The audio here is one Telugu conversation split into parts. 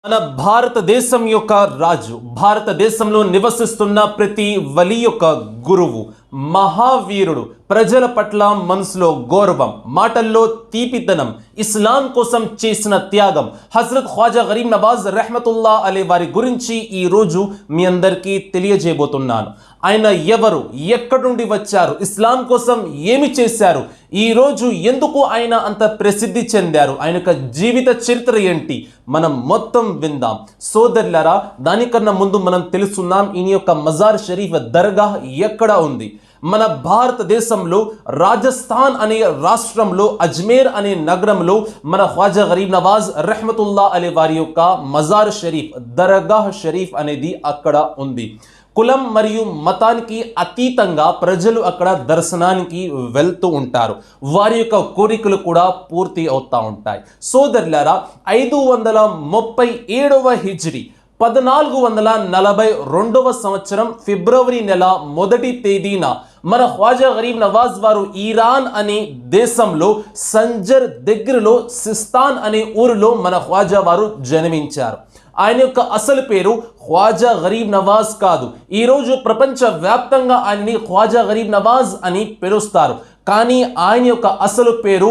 మన భారతదేశం యొక్క రాజు, భారతదేశంలో నివసిస్తున్న ప్రతి వలి యొక్క గురువు, మహావీరుడు, ప్రజల పట్ల మనసులో గౌరవం, మాటల్లో తీపితనం, ఇస్లాం కోసం చేసిన త్యాగం హజరత్ ఖ్వాజా గరీబ్ నవాజ్ రెహ్మతుల్లా అలీ వారి గురించి ఈరోజు మీ అందరికీ తెలియజేయబోతున్నాను. ఆయన ఎవరు, ఎక్కడి నుండి వచ్చారు, ఇస్లాం కోసం ఏమి చేశారు, ఈరోజు ఎందుకు ఆయన అంత ప్రసిద్ధి చెందారు, ఆయన యొక్క జీవిత చరిత్ర ఏంటి, మనం మొత్తం విందాం. సోదరులారా, దానికన్నా ముందు మనం తెలుసుకుందాం ఈయన యొక్క మజార్ షరీఫ్ దర్గా ఎక్కడ ఉంది. మన భారతదేశంలో రాజస్థాన్ అనే రాష్ట్రంలో అజ్మేర్ అనే నగరంలో మన ఖ్వాజా గరీబ్ నవాజ్ రెహ్మతుల్లా అలీ వారి యొక్క మజార్ షరీఫ్, దర్గాహ్ షరీఫ్ అనేది అక్కడ ఉంది. కులం మరియు మతానికి అతీతంగా ప్రజలు అక్కడ దర్శనానికి వెళ్తూ ఉంటారు. వారి యొక్క కోరికలు కూడా పూర్తి అవుతూ ఉంటాయి. సోదరులారా, 537వ హిజ్రీ 1442వ సంవత్సరం ఫిబ్రవరి నెల 1వ తేదీన మన ఖ్వాజా గరీబ్ నవాజ్ వారు ఇరాన్ అనే దేశంలో సంజర్ దగ్గరలో సిస్తాన్ అనే ఊరిలో మన ఖ్వాజా వారు జన్మించారు. ఆయన యొక్క అసలు పేరు ఖ్వాజా గరీబ్ నవాజ్ కాదు. ఈరోజు ప్రపంచ వ్యాప్తంగా ఆయనని ఖ్వాజా గరీబ్ నవాజ్ అని పిలుస్తారు. కానీ ఆయన యొక్క అసలు పేరు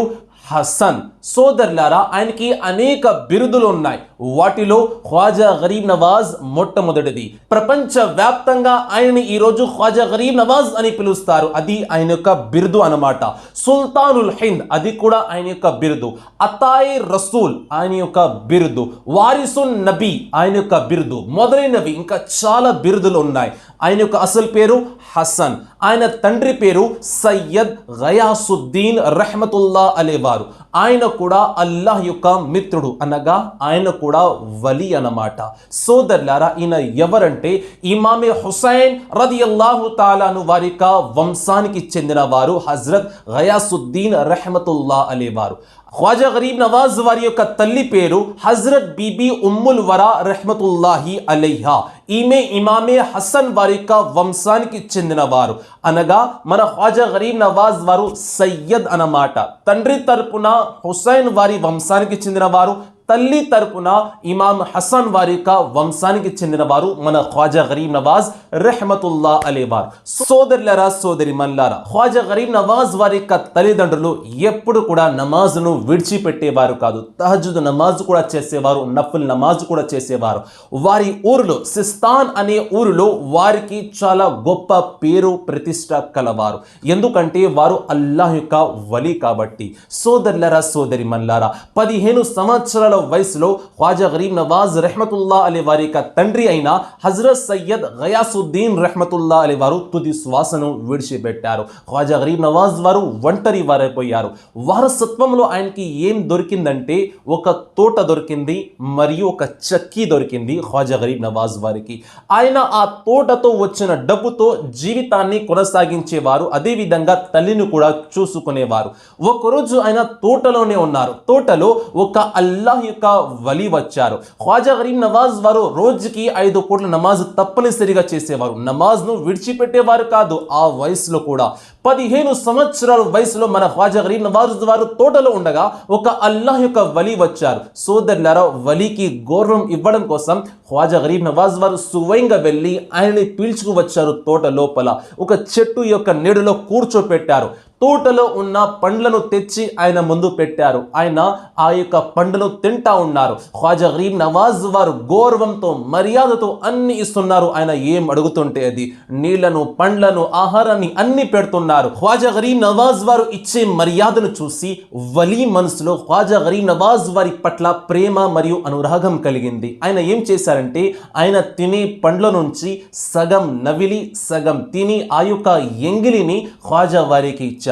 హసన్. సోదరులారా, ఆయనకి అనేక బిరుదులు ఉన్నాయి. వాటిలో ఖ్వాజా గరీబ్ నవాజ్ మొట్టమొదటిది. ప్రపంచ వ్యాప్తంగా ఆయనని ఈరోజు ఖ్వాజా గరీబ్ నవాజ్ అని పిలుస్తారు. అది ఆయన యొక్క బిరుదు అన్నమాట. సుల్తానుల్ హింద్, అది కూడా ఆయన యొక్క బిరుదు. అతాయ్ రసూల్ ఆయన యొక్క బిరుదు. వారిసున్ నబీ ఆయన యొక్క బిరుదు, మొదలైనవి ఇంకా చాలా బిరుదులు ఉన్నాయి. ఆయన యొక్క అసలు పేరు హసన్. ఆయన తండ్రి పేరు సయ్యద్ గయాసుద్దీన్ రెహ్మతుల్లా అలీ వారు. ఆయన కూడా అల్లాహ్ యొక్క మిత్రుడు, అనగా ఆయన కూడా వలి అన్నమాట. సోదరులారా, ఈయన ఎవరంటే ఇమామే హుసైన్ రదియల్లాహు తాలాను వారి యొక్క వంశానికి చెందిన వారు హజరత్ గయాసుద్దీన్ రెహ్మతుల్లా అలీ వారు. ఖ్వాజా గరీబ్ నవాజ్ వారి యొక్క తల్లి పేరు హజరత్ బీబీ ఉమ్ముల్ వరా రెహ్మతుల్లాహి అలైహా. ఈమె ఇమామే హసన్ వారి యొక్క వంశానికి చెందిన వారు, అనగా మన ఖ్వాజా గరీబ్ నవాజ్ వారు సయ్యద్ అన్నమాట. తండ్రి తరపున హుసైన్ వారి వంశానికి చెందిన వారు, తల్లి తరపున ఇమాం హసన్ వారి యొక్క వంశానికి చెందిన వారు మన ఖ్వాజా గరీబ్ నవాజ్ రెహ్మతుల్లా అలీ వారు. సోదరులారా, సోదరిమన్లారా, ఖ్వాజా గరీబ్ నవాజ్ వారి యొక్క తల్లిదండ్రులు ఎప్పుడు కూడా నమాజ్ను విడిచిపెట్టేవారు కాదు. తహజ్జుద్ నమాజ్ కూడా చేసేవారు, నఫుల్ నమాజ్ కూడా చేసేవారు. వారి ఊరిలో సిస్తాన్ అనే ఊరిలో వారికి చాలా గొప్ప పేరు ప్రతిష్ట కలవారు. ఎందుకంటే వారు అల్లాహ్ యొక్క వలి కాబట్టి. సోదరులారా, సోదరిమన్లారా, 15 సంవత్సరాల వయసులో ఖ్వాజా గరీబ్ నవాజ్ రెహ్మతుల్లా అలీ వారి యొక్క తండ్రి అయిన హజరత్ సయ్యద్ గయాసుద్దీన్ రెహ్మతుల్లా అలీ వారు తుది శ్వాసను విడిచిపెట్టారు. ఖ్వాజా గరీబ్ నవాజ్ వారు ఒంటరి వారైపోయారు. వారసత్వంలో ఆయనకి ఏం దొరికిందంటే ఒక తోట దొరికింది మరియు ఒక చక్కీ దొరికింది ఖ్వాజా గరీబ్ నవాజ్ వారికి. ఆయన ఆ తోటతో వచ్చిన డబ్బుతో జీవితాన్ని కొనసాగించేవారు. అదేవిధంగా తల్లిని కూడా చూసుకునేవారు. ఒకరోజు ఆయన తోటలోనే ఉన్నారు. తోటలో ఒక అల్లాహ్ యొక్క వలి వచ్చారు. ఖ్వాజా గరీబ్ నవాజ్ వారు రోజుకి 5 పూట్ల నమాజ్ తప్పనిసరిగా చేసేవారు. నమాజ్ను విడిచిపెట్టేవారు కాదు. ఆ వయసులో కూడా 15 సంవత్సరాల వయసులో మన ఖ్వాజా గరీబ్ నవాజ్ వారు తోటలో ఉండగా ఒక అల్లాహ్ యొక్క వలి వచ్చారు. సోదరులారా, వలికి గౌరవం ఇవ్వడం కోసం ఖ్వాజా గరీబ్ నవాజ్ వారు స్వయంగా వెళ్ళి ఆయనని పీల్చుకు వచ్చారు. తోట లోపల ఒక చెట్టు యొక్క నీడలో కూర్చోపెట్టారు. తోటలో ఉన్న పండ్లను తెచ్చి ఆయన ముందు పెట్టారు. ఆయన ఆ యొక్క పండ్లను తింటా ఉన్నారు. ఖ్వాజా గరీబ్ నవాజ్ వారు గౌరవంతో, మర్యాదతో అన్ని ఇస్తున్నారు. ఆయన ఏం అడుగుతుంటే అది నీళ్లను, పండ్లను, ఆహారాన్ని అన్ని పెడుతున్నారు. ఖ్వాజా గరీబ్ నవాజ్ వారు ఇచ్చే మర్యాదను చూసి వలి మనసులో ఖ్వాజా గరీబ్ నవాజ్ వారి పట్ల ప్రేమ మరియు అనురాగం కలిగింది. ఆయన ఏం చేశారంటే ఆయన తినే పండ్ల నుంచి సగం నవిలి సగం తిని ఆ యొక్క ఎంగిలిని ఖ్వాజా వారికి ఇచ్చారు.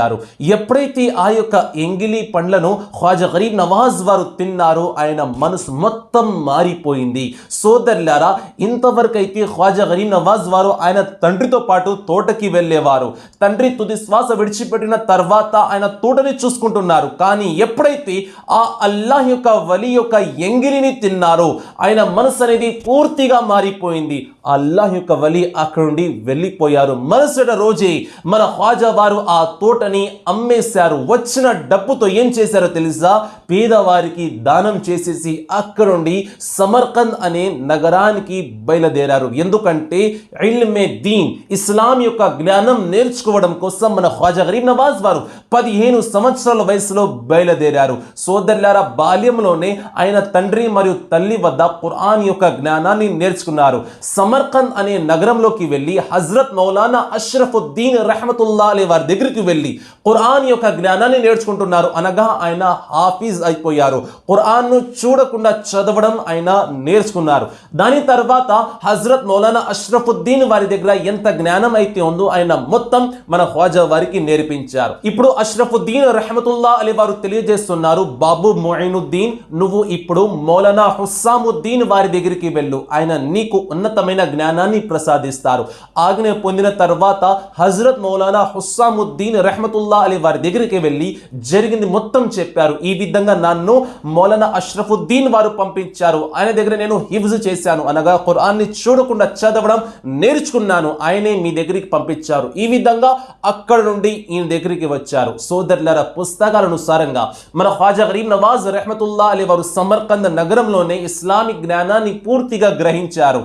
ఎప్పుడైతే ఆ యొక్క ఎంగిలి పండ్లను ఖ్వాజా గరీబ్ నవాజ్ వారు తిన్నారో ఆయన మనసు మొత్తం మారిపోయింది. సోదరులారా, ఇంతవరకు అయితే ఖ్వాజా గరీబ్ నవాజ్ వారు ఆయన తండ్రితో పాటు తోటకి వెళ్ళేవారు. తండ్రి తుది శ్వాస విడిచిపెట్టిన తర్వాత ఆయన తోటని చూసుకుంటున్నారు. కానీ ఎప్పుడైతే ఆ అల్లాహ్ యొక్క వలి యొక్క ఎంగిలిని తిన్నారో ఆయన మనసు అనేది పూర్తిగా మారిపోయింది. అల్లాహ్ యొక్క వలి అక్కడ నుండి వెళ్ళిపోయారు. మరుసటి రోజే మన ఖ్వాజా వారు ఆ తోట తోటని అమ్మేశారు. వచ్చిన డబ్బుతో ఏం చేశారో తెలుసా? పేదవారికి దానం చేసేసి అక్కడ నుండి సమర్కంద్ అనే నగరానికి బయలుదేరారు. ఎందుకంటే ఇల్మే దీన్, ఇస్లాం యొక్క జ్ఞానం నేర్చుకోవడం కోసం మన ఖ్వాజా గరీబ్ నవాజ్ వారు 15 సంవత్సరాల వయసులో బయలుదేరారు. సోదరులారా, బాల్యంలోనే ఆయన తండ్రి మరియు తల్లి వద్ద ఖురాన్ యొక్క జ్ఞానాన్ని నేర్చుకున్నారు. సమర్కంద్ అనే నగరంలోకి వెళ్ళి హజరత్ మౌలానా అష్రఫుద్దీన్ రహమతుల్లా అలీ వారి దగ్గరికి వెళ్ళి ఖురాన్ యొక్క జ్ఞానాన్ని నేర్చుకుంటున్నారు. అనగా ఆయన హాఫీజ్ అయిపోయారు. ఖురాన్ను చూడకుండా చదవడం ఆయన నేర్చుకున్నారు. దాని తర్వాత హజరత్ మౌలానా అష్రఫుద్దీన్ వారి దగ్గర ఎంత జ్ఞానం అయితే ఉందో ఆయన మొత్తం మన ఖ్వాజా వారికి నేర్పించారు. ఇప్పుడు అష్రఫుద్దీన్ రహమతుల్లా అలీ వారు తెలియజేస్తున్నారు, బాబు మొయినుద్దీన్, నువ్వు ఇప్పుడు మౌలానా హుస్సాముద్దీన్ వారి దగ్గరికి వెళ్ళు, ఆయన నీకు ఉన్నతమైన జ్ఞానాన్ని ప్రసాదిస్తారు. ఆజ్ఞ పొందిన తర్వాత హజరత్ మౌలానా హుస్సాముద్దీన్ రహమతుల్లా అలీ వారి దగ్గరికి వెళ్ళి జరిగింది మొత్తం చెప్పారు. ఈ విధంగా నన్ను మౌలానా అష్రఫుద్దీన్ వారు పంపించారు, ఆయన దగ్గర నేను హిఫ్జ్ చేశాను, అనగా ఖురాన్ని చూడకుండా చదవడం నేర్చుకున్నాను, ఆయనే మీ దగ్గరికి పంపించారు. ఈ విధంగా అక్కడ నుండి ఈయన దగ్గరికి వచ్చారు. సోదరులారా, పుస్తకాల అనుసారంగా మన ఖ్వాజా గరీబ్ నవాజ్ రహమతుల్లా అలీ వారు సమర్కంద్ నగరంలోనే ఇస్లామిక్ జ్ఞానాన్ని పూర్తిగా గ్రహించారు.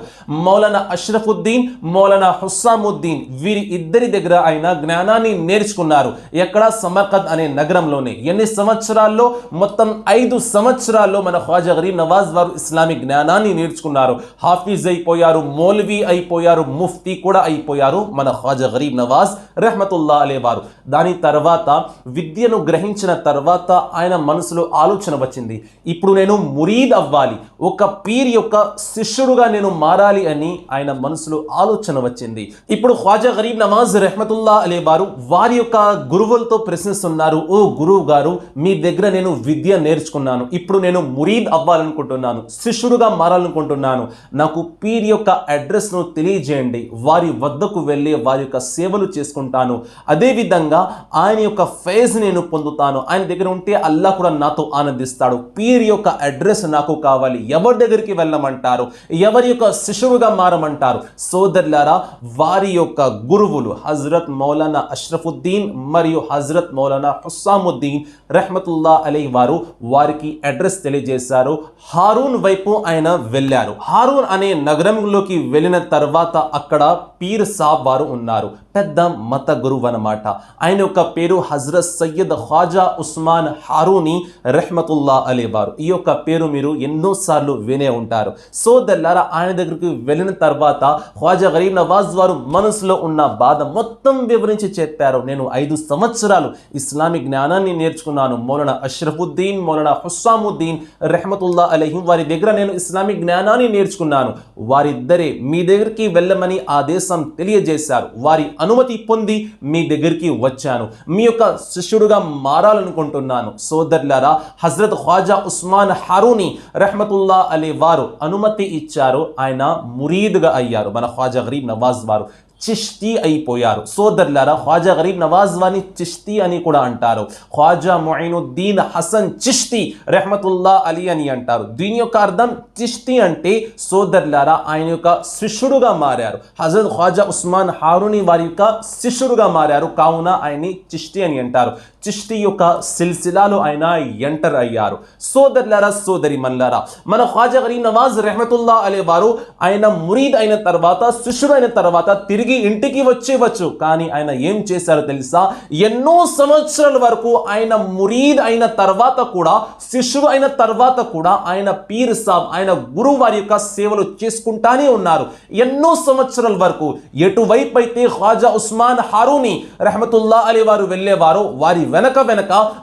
మౌలానా అష్రఫుద్దీన్, మౌలానా హుస్సాముద్దీన్ వీరి ఇద్దరి దగ్గర ఆయన జ్ఞానాన్ని నేర్చుకున్నారు. ఎక్కడ? సమర్కంద్ అనే నగరంలోనే. ఎన్ని సంవత్సరాల్లో? మొత్తం 5 సంవత్సరాల్లో మన ఖ్వాజా గరీబ్ నవాజ్ వారు ఇస్లామిక్ జ్ఞానాన్ని నేర్చుకున్నారు. హాఫీజ్ అయిపోయారు, మౌలవీ అయిపోయారు, ముఫ్తీ కూడా అయిపోయారు మన ఖ్వాజా గరీబ్ నవాజ్ రహమతుల్లా అలీ వారు. దాని తర్వాత విద్యను గ్రహించిన తర్వాత ఆయన మనసులో ఆలోచన వచ్చింది, ఇప్పుడు నేను మురీద్ అవ్వాలి, ఒక పీర్ యొక్క శిష్యుడుగా నేను మారాలి అని ఆయన మనసులో ఆలోచన వచ్చింది. ఇప్పుడు ఖ్వాజా గరీబ్ నవాజ్ రహమతుల్లా అలీ వారు వారి యొక్క గురువులతో ప్రశ్నిస్తున్నారు, ఓ గురువు గారు, మీ దగ్గర నేను విద్య నేర్చుకున్నాను, ఇప్పుడు నేను మురీద్ అవ్వాలనుకుంటున్నాను, శిష్యుడుగా మారాలనుకుంటున్నాను, నాకు పీర్ యొక్క అడ్రస్ ను తెలియజేయండి, వారి వద్దకు వెళ్ళి వారి యొక్క సేవలు చేసుకుంటాను, అదే విధంగా ఆయన యొక్క ఫేజ్ నేను పొందుతాను, ఆయన దగ్గర ఉంటే అల్లాహ్ కూడా నాతో ఆనందిస్తాడు, పీర్ యొక్క అడ్రస్ నాకు కావాలి, ఎవరి దగ్గరికి వెళ్ళమంటారు, ఎవరి యొక్క శిష్యుడుగా మారమంటారు? సోదరులారా, వారి యొక్క గురువులు హజరత్ మౌలానా అష్రఫుద్దీన్ మరియు హజరత్ మౌలానా హుస్సాముద్దీన్ రహమతుల్లా అలీ వారు వారికి అడ్రస్ తెలియజేశారు. హారూన్ వైపు ఆయన వెళ్ళారు. హారూన్ అనే నగరంలోకి వెళ్ళిన తర్వాత అక్కడ పీర్ సాబ్ వారు ఉన్నారు, పెద్ద మత గురువు అన్నమాట. ఆయన యొక్క పేరు హజరత్ సయ్యద్ ఖ్వాజా ఉస్మాన్ హారూని రహమతుల్లా అలీ వారు. ఈ యొక్క పేరు మీరు ఎన్నోసార్లు వినే ఉంటారు. సోదరులారా, ఆయన దగ్గరికి వెళ్ళిన తర్వాత ఖ్వాజా గరీబ్ నవాజ్ వారు మనసులో ఉన్న బాధ మొత్తం వివరించి చెప్పారు. నేను 5 సంవత్సరాలు ఇస్లామిక్ జ్ఞానాన్ని నేర్చుకున్నాను. మౌలానా అష్రఫుద్దీన్, మౌలానా హుస్సాముద్దీన్ రహమతుల్లా అలైహిం వారి దగ్గర నేను ఇస్లామిక్ జ్ఞానాన్ని నేర్చుకున్నాను. వారిద్దరే మీ దగ్గరికి వెళ్ళమని ఆదేశం తెలియజేశారు. వారి అనుమతి పొంది మీ దగ్గరికి వచ్చాను, మీ యొక్క శిష్యుడుగా మారాలనుకుంటున్నాను. సోదరులారా, హజరత్ ఖ్వాజా ఉస్మాన్ హారూని రహమతుల్లా అలీ వారు అనుమతి ఇచ్చారు. ఆయన మురీద్గా అయ్యారు. మన ఖ్వాజా గరీబ్ నవాజ్ వారు చిష్తీ అయిపోయారు. సోదరులారా, ఖ్వాజా గరీబ్ నవాజ్ వారిని చిష్తీ అని కూడా అంటారు. ఖ్వాజా మొయినుద్దీన్ హసన్ చిష్తీ రహమతుల్లా అలీ అని అంటారు. దీని యొక్క అర్థం చిష్తీ అంటే సోదరులారా ఆయన యొక్క శిష్యుడుగా మారారు. హజరత్ ఖ్వాజా ఉస్మాన్ హారూని వారి యొక్క శిష్యుడుగా మారారు, కావున ఆయన్ని చిష్తీ అని అంటారు. చిష్తీ యొక్క సిల్సిలాలో ఆయన ఎంటర్ అయ్యారు. సోదరులారా, సోదరి మల్లారా, మన ఖ్వాజా గరీబ్ నవాజ్ రహమతుల్లా అలీ వారు ఆయన మురీద్ అయిన తర్వాత, శిష్యుడు అయిన తర్వాత తిరిగి ఇంటికి వచ్చేవచ్చు. కానీ ఆయన ఏం చేశారో తెలుసా? ఎన్నో సంవత్సరాల వరకు ఆయన మురీద్ అయిన తర్వాత కూడా, శిష్యుడు అయిన తర్వాత కూడా ఆయన పీర్ సాబ్, ఆయన గురువు వారి యొక్క సేవలు చేసుకుంటానే ఉన్నారు. ఎన్నో సంవత్సరాల వరకు ఎటువైపు అయితే ఖ్వాజా ఉస్మాన్ హారూని రహమతుల్లా అలీ వారు వెళ్ళేవారు, వారి వెనక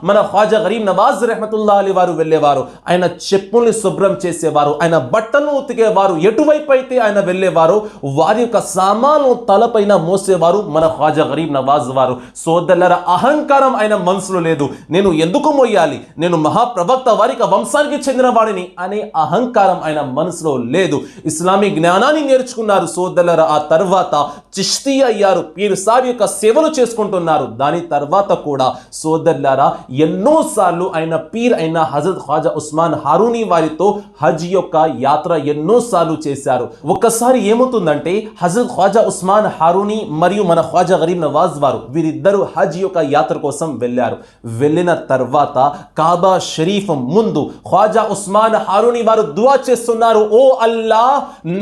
మన ఖ్వాజా గరీబ్ నవాజ్ రహమతుల్లా అలీ వారు వెళ్ళేవారు. ఆయన చెప్పుల్ని శుభ్రం చేసేవారు, ఆయన బట్టలను ఉతికేవారు. ఎటువైపు అయితే ఆయన వెళ్ళేవారు వారి యొక్క సామాను తలపైన మోసేవారు మన ఖ్వాజా గరీబ్ నవాజ్ వారు. సోదరుల అహంకారం ఆయన మనసులో లేదు. నేను ఎందుకు మోయాలి, నేను మహాప్రవక్త వారికి వంశానికి చెందిన వాడిని అనే అహంకారం ఆయన మనసులో లేదు. ఇస్లామిక్ జ్ఞానాన్ని నేర్చుకున్నారు సోదరుల. ఆ తర్వాత చిష్తీ అయ్యారు, పీర్ సాబ్ యొక్క సేవలు చేసుకుంటున్నారు. దాని తర్వాత కూడా సోదరులారా, ఎన్నోసార్లు ఆయన పీర్ అయిన హజరత్ ఖ్వాజా ఉస్మాన్ హారూనీ వారితో హజ్ యొక్క యాత్ర ఎన్నోసార్లు చేశారు. ఒక్కసారి ఏమవుతుందంటే హజరత్ ఖ్వాజా ఉస్మాన్ హారూనీ మరియు మన ఖ్వాజా గరీబ్ నవాజ్ వారు వీరిద్దరూ హజ్ యొక్క యాత్ర కోసం వెళ్ళారు. వెళ్ళిన తర్వాత కాబా షరీఫ్ ముందు ఖ్వాజా ఉస్మాన్ హారూనీ వారు దువా చేస్తున్నారు, ఓ అల్లా,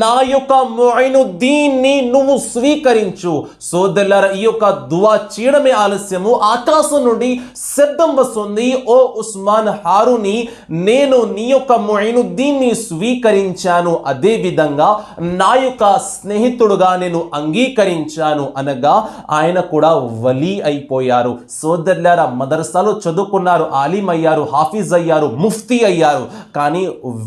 నా యొక్క ముయినుద్దీన్ ని నువ్వు స్వీకరించు. సోదరులారా, ఈ యొక్క దువా చేయడమే ఆలస్యము, ఆకాశం నుండి శబ్దం వస్తుంది, ఓ ఉస్మాన్ హారూనీ, నేను నీ యొక్క ముయినుద్దీన్ ని స్వీకరించాను, అదే విధంగా నా యొక్క స్నేహితుడుగా నేను అంగీకరించాను అనగా ఆయన కూడా వలీ అయిపోయారు. సోదరులారా, మదర్సాలో చదువుకున్నారు, ఆలిం అయ్యారు, హాఫీజ్ అయ్యారు, ముఫ్తీ అయ్యారు, కానీ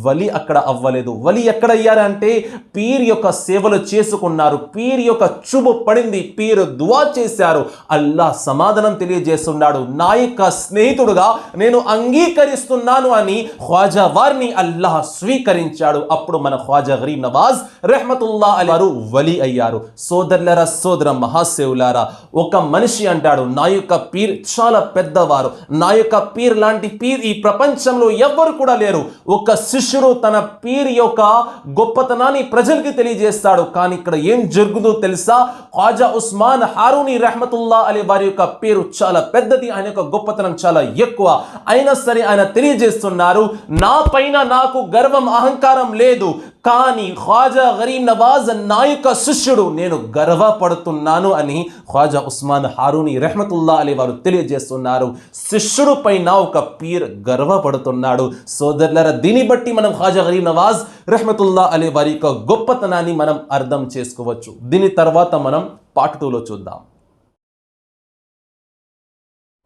వలీ అక్కడ అవ్వలేదు. వలీ ఎక్కడ అయ్యారంటే పీర్ యొక్క సేవలు చేసుకున్నారు, పీర్ యొక్క చుబు పడింది, పీర్ దువా చేశారు, అల్లాహ్ సమాధానం తెలియజేస్తున్నాడు, నా యొక్క స్నేహితుడుగా నేను అంగీకరిస్తున్నాను అని ఖ్వాజా వారిని అల్లాహ్ స్వీకరించాడు. అప్పుడు మన ఖ్వాజా గరీబ్ నవాజ్ రహ్మతుల్లాహ్ అలైహి వారు వలీ అయ్యారు. సోదరులారా, సోదర మహాశివులారా, ఒక మనిషి అంటాడు, నా యొక్క పీర్ చాలా పెద్దవారు, నా యొక్క పీర్ లాంటి పీర్ ఈ ప్రపంచంలో ఎవ్వరు కూడా లేరు. ఒక శిష్యుడు తన పీర్ యొక్క గొప్పతనాన్ని ప్రజలకి తెలియజేస్తాడు. కానీ ఇక్కడ ఏం జరుగుతుందో తెలుసా? ఖ్వాజా ఉస్మాన్ హారూనీ రహ్మతుల్లాహ్ అలైహి వారి యొక్క పేరు చాలా పెద్దది, ఆయన యొక్క గొప్పతనం చాలా ఎక్కువ. అయినా సరే ఆయన తెలియజేస్తున్నారు, నా పైన నాకు గర్వం అహంకారం లేదు, కానీ ఖ్వాజా గరీబ్ నవాజ్ నా యొక్క శిష్యుడు, నేను గర్వపడుతున్నాను అని ఖ్వాజా ఉస్మాన్ హారూనీ రహ్మతుల్లాహ్ అలైహి వారు తెలియజేస్తున్నారు. శిష్యుడు పైన ఒక పీర్ గర్వపడుతున్నాడు. సోదరులారా, దీన్ని బట్టి మనం ఖ్వాజా గరీబ్ నవాజ్ రహ్మతుల్లాహ్ అలైహి వారి యొక్క గొప్పతనాన్ని మనం అర్థం చేసుకోవచ్చు. దీని తర్వాత మనం పార్ట్ 2లో చూద్దాం.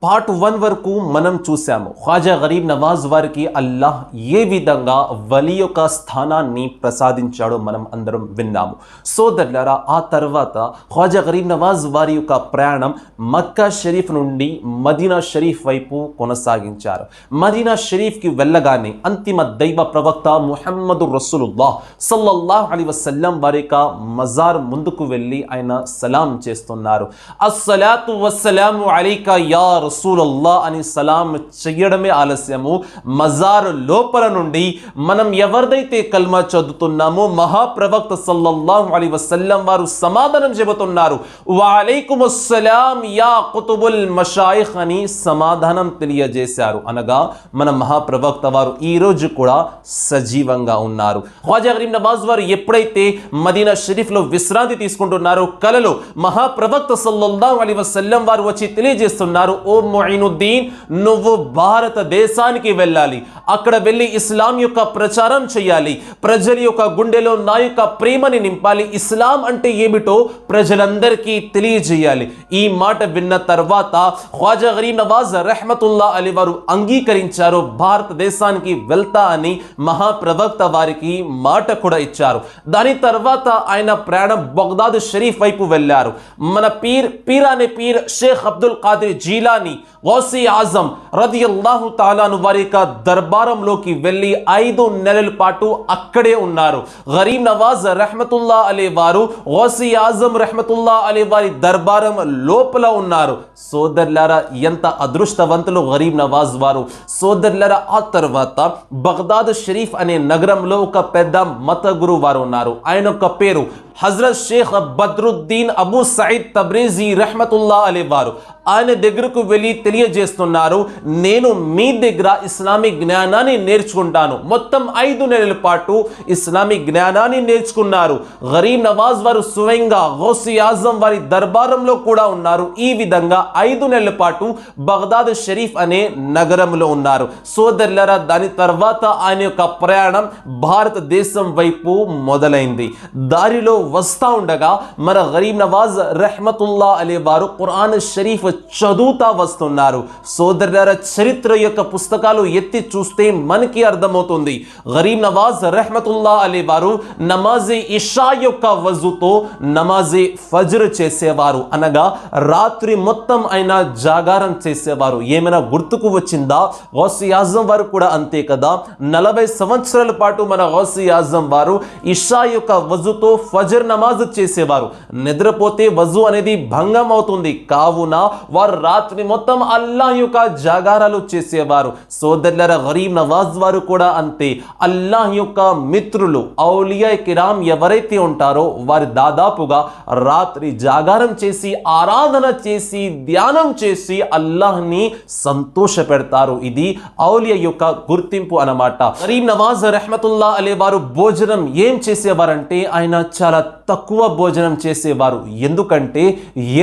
పార్ట్ 1 వరకు మనం చూసాము ఖ్వాజా గరీబ్ నవాజ్ వారికి అల్లాహ్ ఏ విధంగా వలి యొక్క స్థానాన్ని ప్రసాదించాడో మనం అందరం విన్నాము. సోదరులారా, ఆ తర్వాత ఖ్వాజా గరీబ్ నవాజ్ వారి యొక్క ప్రయాణం మక్కా షరీఫ్ నుండి మదీనా షరీఫ్ వైపు కొనసాగించారు. మదీనా షరీఫ్కి వెళ్ళగానే అంతిమ దైవ ప్రవక్త ముహమ్మదు రసూలుల్లాహ్ సల్లల్లాహు అలైహి వసల్లం వారి యొక్క మజార్ ముందుకు వెళ్ళి ఆయన సలాం చేస్తున్నారు. అస్సలాతు వస్సలాము అలైకా యా రసూలుల్లాహ్ అని సలాం చేయడమే ఆలస్యము. మజార్ లోపల నుండి మనం ఎవరిదైతే కల్మా చదువుతున్నామో మహాప్రవక్త సల్లల్లాహు అలైహి వసల్లం వారు సమాధానం చెబుతున్నారు, వఅలైకుముస్సలాం యా కుతుబుల్ మషాయిఖ్ అని సమాధానం తెలియజేశారు. అనగా మన మహాప్రవక్త వారు ఈ రోజు కూడా సజీవంగా ఉన్నారు. ఖ్వాజా గరీబ్ నవాజ్ వారు ఎప్పుడైతే మదీనా షరీఫ్ లో విశ్రాంతి తీసుకుంటున్నారో కలలో మహాప్రవక్త సల్లల్లాహు అలైహి వసల్లం వారు వచ్చి తెలియజేస్తున్నారు, ఓ ముయినుద్దీన్, నువ్వు భారతదేశానికి వెళ్ళాలి, అక్కడ వెళ్ళి ఇస్లాం యొక్క ప్రచారం చేయాలి, ప్రజల యొక్క గుండెలో నా యొక్క ప్రేమని నింపాలి, ఇస్లాం అంటే ఏమిటో ప్రజలందరికీ తెలియజేయాలి. ఈ మాట విన్న తర్వాత ఖ్వాజా గరీబ్ నవాజ్ రహ్మతుల్లాహ్ అలైహి వారు అంగీకరించారు, భారతదేశానికి వెళ్తా అని మహాప్రవక్త వారికి మాట కూడా ఇచ్చారు. దాని తర్వాత ఆయన ప్రయాణం బగ్దాద్ షరీఫ్ వైపు వెళ్ళారు. మన పీర్ అనే పీర్ షేక్ అబ్దుల్ ఖాదిర్ జీలానీ గౌసీ ఆజం రదియల్లాహు తాలా అన్హు వారి యొక్క దర్బారంలోకి వెళ్ళి 5 నెలల పాటు అక్కడే ఉన్నారు. గరీబ్ నవాజ్ రహ్మతుల్లాహ్ అలైహి వారు గౌసీ ఆజం రహ్మతుల్లాహ్ అలైహి వారి దర్బారం లోపల ఉన్నారు. సోదరులారా, ఎంత అదృష్టవంతులు గరీబ్ నవాజ్ వారు. సోదరులారా, ఆ తర్వాత బగ్దాద్ షరీఫ్ అనే నగరంలో ఒక పెద్ద మత గురువు వారు ఉన్నారు. ఆయన యొక్క పేరు హజరత్ షేక్ బద్రుద్దీన్ అబూ సయీద్ తబ్రేజీ రహ్మతుల్లాహ్ అలైహి వారు. ఆయన దగ్గరకు వెళ్ళి తెలియజేస్తున్నారు, నేను మీ దగ్గర ఇస్లామిక్ జ్ఞానాన్ని నేర్చుకుంటాను. మొత్తం 5 నెలల పాటు ఇస్లామిక్ జ్ఞానాన్ని నేర్చుకున్నారు. గరీబ్ నవాజ్ వారు స్వయంగా గౌసీ ఆజం వారి దర్బారంలో కూడా ఉన్నారు. ఈ విధంగా 5 నెలల పాటు బగ్దాద్ షరీఫ్ అనే నగరంలో ఉన్నారు. సోదరులారా, దాని తర్వాత ఆయన యొక్క ప్రయాణం భారతదేశం వైపు మొదలైంది. దారిలో వస్తా ఉండగా మన గరీబ్ నవాజ్ రహ్మతుల్లాహ్ అలైహి వారు ఖురాన్ షరీఫ్ చదువుతా వస్తున్నారు. సోదరులారా, చరిత్ర యొక్క పుస్తకాలు ఎత్తి చూస్తే మనకి అర్థమవుతుంది, గరీబ్ నవాజ్ రహ్మతుల్లాహ్ అలైహి వారు నమాజే ఇషా యొక్క వజుతో నమాజే ఫజ్ర్ చేసేవారు. అనగా రాత్రి మొత్తం ఆయన జాగారం చేసేవారు. ఏమైనా గుర్తుకు వచ్చిందా? గౌసీ ఆజం వారు కూడా అంతే కదా. 40 సంవత్సరాల పాటు మన గౌసీ ఆజం వారు ఇషా యొక్క వజుతో ఫజ్ర్ ఫజర్ నమాజ్ చేసేవారు. నిద్రపోతే వజు అనేది భంగం అవుతుంది, కావున వారు రాత్రి మొత్తం అల్లాహ్ యొక్క జాగారాలు చేసేవారు. సోదరులారా, గరీబ్ నవాజ్ వారు కూడా అంతే. అల్లాహ్ యొక్క మిత్రులు ఔలియా కిరామ్ ఎవరైతే ఉంటారో వారు దాదాపుగా రాత్రి జాగారం చేసి ఆరాధన చేసి ధ్యానం చేసి అల్లాహ్ని సంతోష పెడతారు. ఇది ఔలియా యొక్క గుర్తింపు అన్నమాట. గరీబ్ నవాజ్ రహ్మతుల్లా అలే వారు భోజనం ఏం చేసేవారంటే ఆయన చాలా తక్కువ భోజనం చేసేవారు. ఎందుకంటే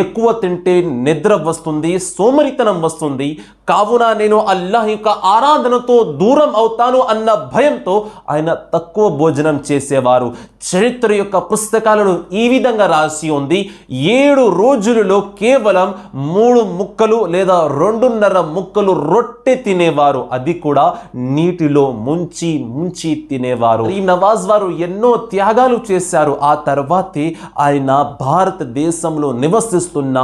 ఎక్కువ తింటే నిద్ర వస్తుంది, సోమరితనం వస్తుంది, కావున నేను అల్లాహ్ యొక్క ఆరాధనతో దూరం అవుతాను అన్న భయంతో ఆయన తక్కువ భోజనం చేసేవారు. చరిత్ర యొక్క పుస్తకాలను ఈ విధంగా రాసి ఉంది, 7 రోజులలో కేవలం 3 ముక్కలు లేదా 2.5 ముక్కలు రొట్టె తినేవారు, అది కూడా నీటిలో ముంచి ముంచి తినేవారు. ఈ నవాజ్ వారు ఎన్నో త్యాగాలు చేశారు. ఆ తర్వాతే ఆయన భారతదేశంలో నివసిస్తున్న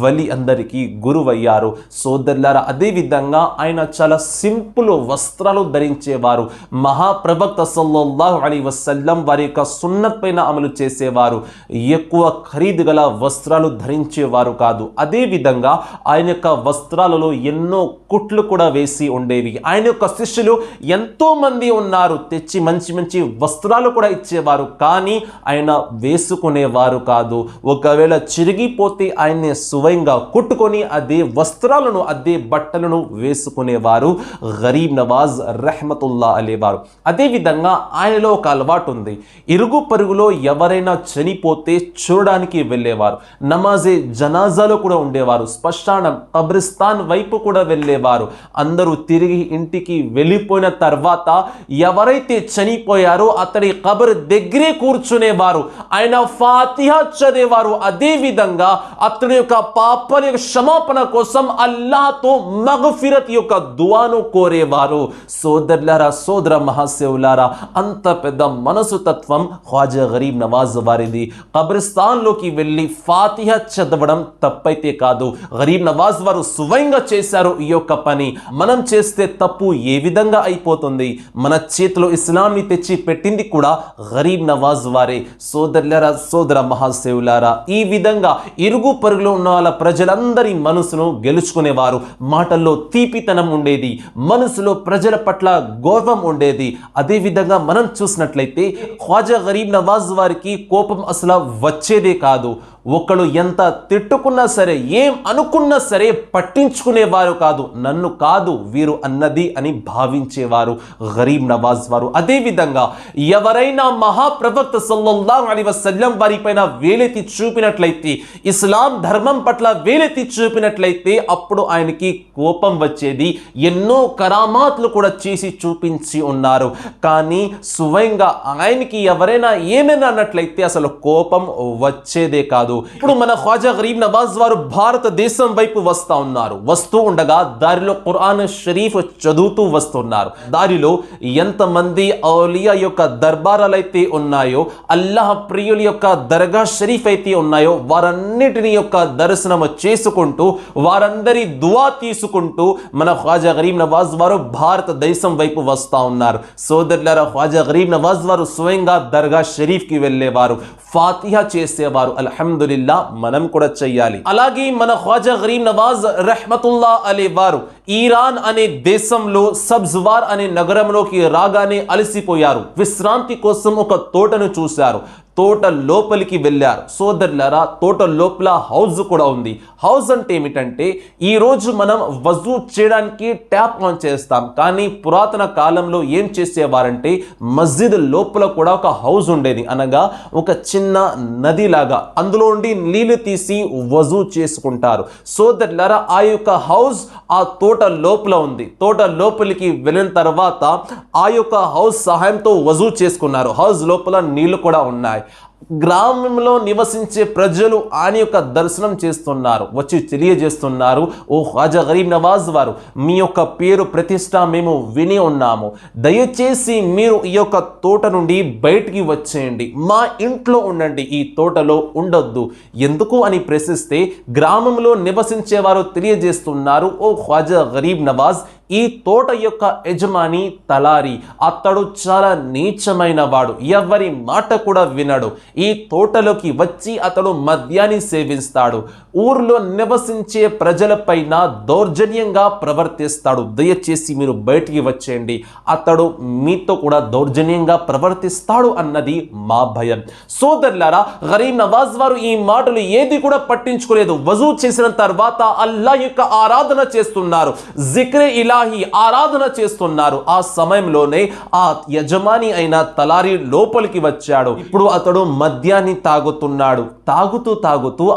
వలి అందరికీ గురువయ్యారు. సోదరులారా, అదే విధంగా ఆయన చాలా సింపుల్ వస్త్రాలు ధరించేవారు. మహాప్రవక్త సల్లల్లాహు అలైహి వసల్లం వారి యొక్క సున్నత్ పైన అమలు చేసేవారు. ఎక్కువ ఖరీదు గల వస్త్రాలు ధరించేవారు కాదు. అదే విధంగా ఆయన యొక్క వస్త్రాలలో ఎన్నో కుట్లు కూడా వేసి ఉండేవి. ఆయన యొక్క శిష్యులు ఎంతో మంది ఉన్నారు, తెచ్చి మంచి మంచి వస్త్రాలు కూడా ఇచ్చేవారు, కానీ ఆయన వేసుకునేవారు కాదు. ఒకవేళ చిరిగిపోతే ఆయన్ని స్వయంగా కుట్టుకొని అదే వస్త్రాలను అదే బట్టలను వేసుకునేవారు గరీబ్ నవాజ్ రహ్మతుల్లా అలేవారు. అదే విధంగా ఆయనలో ఒక అలవాటు ఉంది. ఇరుగు పరుగులో ఎవరైనా చనిపోతే చూడడానికి వెళ్ళేవారు. నమాజే జనాజాలో కూడా ఉండేవారు. శ్మశానం కబ్రిస్తాన్ వైపు కూడా వెళ్ళేవారు. అందరూ తిరిగి ఇంటికి వెళ్ళిపోయిన తర్వాత ఎవరైతే చనిపోయారో అతడి కబర్ దగ్గరే కూర్చునేవారు. ఆయన ఫాతిహా చదివేవారు. అదే విధంగా అతడి యొక్క పాపల యొక్క క్షమాపణ కోసం అల్లాహ్తో మగ్ఫిరత్ యొక్క దుఆను కోరేవారు. సోదరులారా, సోదర మహాశివులారా, అంత పెద్ద మనసు తత్వం ఖ్వాజా గరీబ్ నవాజ్ వారిది. కబ్రిస్తాన్లోకి వెళ్ళి ఫాతిహా చదవడం తప్పైతే కాదు. గరీబ్ నవాజ్ వారు స్వయంగా చేశారు ఈ యొక్క పని. మనం చేస్తే తప్పు ఏ విధంగా అయిపోతుంది? మన చేతిలో ఇస్లాంని తెచ్చి పెట్టింది కూడా గరీబ్ నవాజ్ వారే. సోదరులారా, సోదర మహాశివులారా, ఈ విధంగా ఇరుగు పరుగులో ఉన్న వాళ్ళ ప్రజలందరి మనసును గెలుచుకునేవారు. మాటల్లో తీపితనం ఉండేది, మనసులో ప్రజల పట్ల గౌరవం ఉండేది. అదే విధంగా మనం చూసినట్లయితే ఖ్వాజా గరీబ్ నవాజ్ వారికి కోపం అసలు వచ్చేదే కాదు. ఒకళ్ళు ఎంత తిట్టుకున్నా సరే, ఏం అనుకున్నా సరే పట్టించుకునేవారు కాదు. నన్ను కాదు వీరు అన్నది అని భావించేవారు గరీబ్ నవాజ్ వారు. అదే విధంగా ఎవరైనా మహాప్రవక్త సల్లల్లాహు అలైహి వసల్లం వారి పైన వేలెత్తి చూపినట్లయితే, ఇస్లాం ధర్మం పట్ల వేలెత్తి చూపినట్లయితే అప్పుడు ఆయనకి కోపం వచ్చేది. ఎన్నో కరామాత్లు కూడా చేసి చూపించి ఉన్నారు, కానీ స్వయంగా ఆయనకి ఎవరైనా ఏమైనా అన్నట్లయితే అసలు కోపం వచ్చేదే కాదు. ఇప్పుడు మన ఖ్వాజా గరీబ్ నవాజ్ వారు భారతదేశం వైపు వస్తూ ఉన్నారు. వస్తూ ఉండగా దారిలో ఖురాన్ షరీఫ్ చదువుతూ వస్తున్నారు. దారిలో ఎంతమంది ఔలియా యొక్క దర్బారాలు అయితే ఉన్నాయో, అల్లాహ్ ప్రియుల యొక్క దర్గా షరీఫ్ అయితే ఉన్నాయో, వారన్నిటిని యొక్క దర్శనం చేసుకుంటూ వారందరి దువా తీసుకుంటూ మన ఖ్వాజా గరీబ్ నవాజ్ వారు భారతదేశం వైపు వస్తూ ఉన్నారు. సోదరులారా, ఖ్వాజా గరీబ్ నవాజ్ వారు స్వయంగా దర్గా షరీఫ్కి వెళ్ళేవారు, ఫాతిహా చేసేవారు. అల్హమ్దులిల్లా, మనం కూడా చెయ్యాలి. అలాగే మన ఖ్వాజా గరీబ్ నవాజ్ రహ్మతుల్లా అలీ వారు ఈరాన్ అనే దేశంలో సబ్జ్వార్ అనే నగరంలోకి రాగానే అలసిపోయారు. విశ్రాంతి కోసం ఒక తోటను చూశారు. తోట లోపలికి వెళ్ళారు. సోదరులారా, తోట లోపల హౌజ్ కూడా ఉంది. హౌజ్ అంటే ఏమిటంటే, ఈరోజు మనం వజూ చేయడానికి ట్యాప్ ఆన్ చేస్తాం, కానీ పురాతన కాలంలో ఏం చేసేవారంటే మస్జిద్ లోపల కూడా ఒక హౌజ్ ఉండేది. అనగా ఒక చిన్న నది లాగా, అందులో ఉండి నీళ్లు తీసి వజూ చేసుకుంటారు. సోదరులారా, ఆ యొక్క హౌజ్ ఆ తోట లోపల ఉంది. తోట లోపలికి వెళ్ళిన తర్వాత ఆ యొక్క హౌజ్ సహాయంతో వజూ చేసుకున్నారు. హౌజ్ లోపల నీళ్లు కూడా ఉన్నాయి. గ్రామంలో నివసించే ప్రజలు ఆయన యొక్క దర్శనం చేస్తున్నారు, వచ్చి తెలియజేస్తున్నారు, ఓ ఖ్వాజా గరీబ్ నవాజ్ వారు, మీ యొక్క పేరు ప్రతిష్ట మేము విని ఉన్నాము. దయచేసి మీరు ఈ యొక్క తోట నుండి బయటికి వచ్చేయండి, మా ఇంట్లో ఉండండి, ఈ తోటలో ఉండొద్దు. ఎందుకు అని ప్రశ్నిస్తే గ్రామంలో నివసించే వారు తెలియజేస్తున్నారు, ఓ ఖ్వాజా గరీబ్ నవాజ్, ఈ తోట యొక్క యజమాని తలారి, అతడు చాలా నీచమైన వాడు, ఎవరి మాట కూడా వినడు. ఈ తోటలోకి వచ్చి అతడు మద్యాన్ని సేవిస్తాడు, ఊర్లో నివసించే ప్రజలపైన దౌర్జన్యంగా ప్రవర్తిస్తాడు. దయచేసి మీరు బయటికి వచ్చేయండి, అతడు మీతో కూడా దౌర్జన్యంగా ప్రవర్తిస్తాడు అన్నది మా భయం. సోదరులారా, గరీబ్ నవాజ్ వారు ఈ మాటలు ఏది కూడా పట్టించుకోలేదు. వజూ చేసిన తర్వాత అల్లా యొక్క ఆరాధన చేస్తున్నారు, జిక్రే ఇలాహి ఆరాధన చేస్తున్నారు. ఆ సమయంలోనే ఆ యజమాని అయిన తలారి లోపలికి వచ్చాడు. ఇప్పుడు అతడు మద్యాన్ని తాగుతున్నాడు. తాగుతూ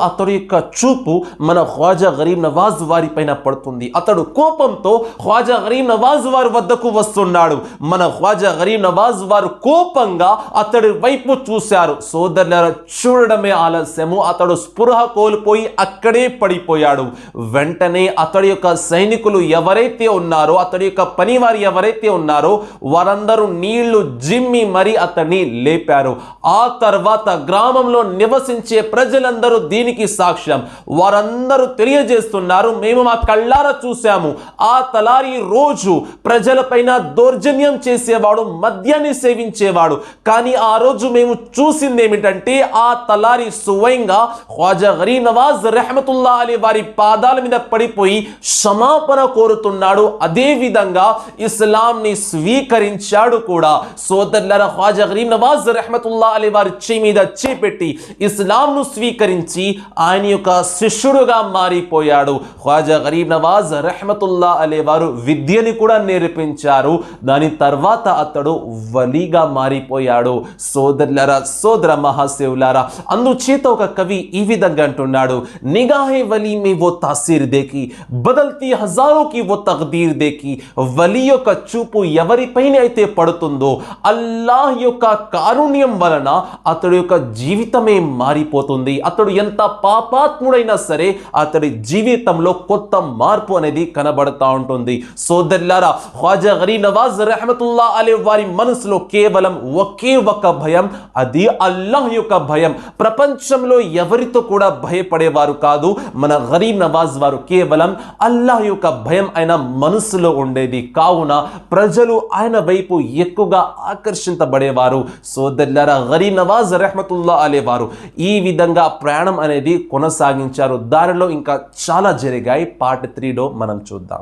అతడు యొక్క చూపు మన ఖ్వాజా గరీబ్ నవాజ్ వారి పైన పడుతుంది. అతడు కోపంతో ఖ్వాజా గరీబ్ నవాజ్ వారి వద్దకు వస్తున్నాడు. మన ఖ్వాజా గరీబ్ నవాజ్ వారు కోపంగా అతడి వైపు చూశారు. సోదరులారా, చూడడమే ఆలస్యము, అతడు స్పృహ కోల్పోయి అక్కడే పడిపోయాడు. వెంటనే అతడి యొక్క సైనికులు ఎవరైతే ఉన్నారో, అతడి యొక్క పనివారు ఎవరైతే ఉన్నారో వారందరూ నీళ్లు జిమ్మి మరి అతన్ని లేపారు. ఆ తర్వాత గ్రామంలో నివసించే ప్రజలందరూ దీనికి సాక్ష్యం. వారందరూ తెలియజేస్తున్నారు, మేము మా కళ్ళారా చూశాము, ఆ తలారి రోజు ప్రజలపైన దౌర్జన్యం చేసేవాడు, మద్యాన్ని సేవించేవాడు. కానీ ఆ రోజు మేము చూసింది ఏమిటంటే ఆ తలారి స్వయంగా ఖ్వాజా గరీబ్ నవాజ్ రెహమతుల్లా అలీ వారి పాదాల మీద పడిపోయి క్షమాపణ కోరుతున్నాడు. అదే విధంగా ఇస్లాంని స్వీకరించాడు కూడా. సోదరులారా, ఖ్వాజా గరీబ్ నవాజ్ రెహమతుల్లా అలీ వారి చేయి మీద చేపెట్టి ఇస్లాంను స్వీకరించి ఆయన యొక్క శిష్యుడుగా మారిపోయాడు. ఖ్వాజా గరీబ్ నవాజ్ రెహమతుల్లా అలీ వారు విద్యని కూడా నేర్పించారు. దాని తర్వాత అతడు వలీగా మారిపోయాడు. సోదరులారా, సోదర మహాశివులారా, అందుచేత ఒక కవి ఈ విధంగా అంటున్నాడు, నిగాహే వలీ మే వో తాసీర్ దేకి, బదల్తీ హజారో కి వో తక్దీర్ దేకి. వలీ యొక్క చూపు ఎవరిపైన అయితే పడుతుందో అల్లాహ్ యొక్క కారుణ్యం వలన అతడి యొక్క జీవితమే మారిపోతుంది. అతడు ఎంత పాపాత్ముడైనా సరే అతడి జీవితంలో కొత్త మార్పు అనేది కనబడతా ఉంటుంది. సోదరులారా, ఖ్వాజా గరీబ్ నవాజ్ రెహమతుల్లా అలీ వారి మనసులో కేవలం ఒకే ఒక భయం, అది అల్లాహ్ యొక్క భయం. ప్రపంచంలో ఎవరితో కూడా భయపడేవారు కాదు. మన గరీబ్ నవాజ్ వారు కేవలం అల్లాహ్ యొక్క భయం ఆయన మనసులో ఉండేది. కావున ప్రజలు ఆయన వైపు ఎక్కువగా ఆకర్షించబడేవారు. సోదరులారా, గరీబ్ నవాజ్ రెహమతుల్లా అలీ వారు ఈ విధంగా ప్రయాణం అనేది కొనసాగించారు. దారిలో ఇంకా చాలా జరిగాయి. పార్ట్ 3లో మనం చూద్దాం.